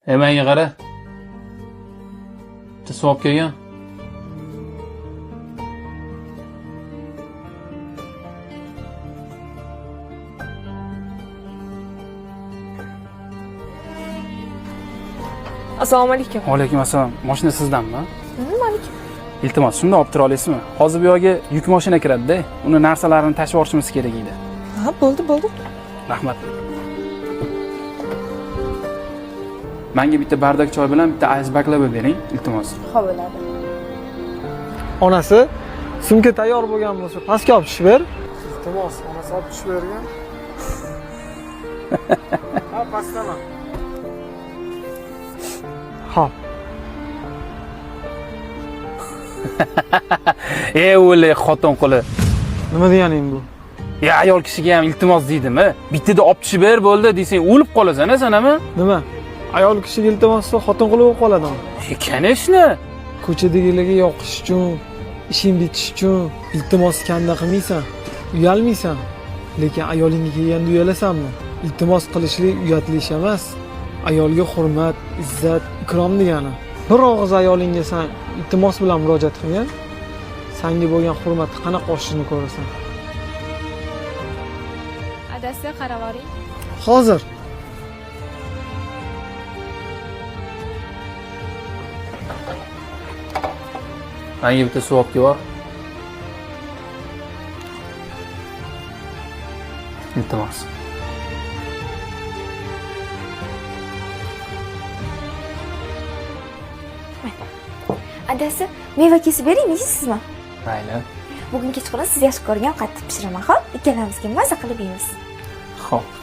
Menga qara. Bitta savob kelgan. Assalomu alaykum. Alaykum assalom. Mashina sizdanmi? Alaykum. Iltimos, shunda olib tura olasizmi? Hozir bu yoqqa yuk mashina kiradi-da. Uni narsalarini tashib yuborishimiz kerak edi. Ha, bo'ldi. Rahmat. Menga bitta bardak choy bilan bitta ice baklava bering, iltimos. Xo'p, bo'ladi. Onasi sumka tayyor bo'lgan bo'lsa, pastga olib tushib ber. Iltimos, onasi olib tushib bergan. Ha, pastdaman. Xo'p. O'li xotin qo'li. Nima deganing bu? Ya ayol kishiga ham iltimos deydimi? Bittada olib tushib ber bo'ldi desang, o'lib qolasan-a sanami? Nima? Ayol kishiga iltimos qilsa, xotin qo'li bo'lib qoladimi? Конечно. Ko'chadagilarga yoqish uchun, ishing bitish uchun iltimos kanda qilmaysan, uyalmaysan. Lekin ayolingga kelganda uyalasanmi? Iltimos qilishlik uyatli ish emas. Ayolga hurmat, izzat, ikrom degani. Bir og'iz ayolingga sen iltimos bilan murojaat qilgan, senga bo'lgan hurmatni qanaqa oshishini ko'rasan. Adasi qarab oling. Hozir Menga bitta savob bor. Iltimos. Adasi, meva kesib bering, yeysizmi? Mayli. Bugun kechqurun siz yaxshi ko'rgan qattiq pishiraman, xo'p? Ikkalamizga maza qilib yeymiz. Xo'p.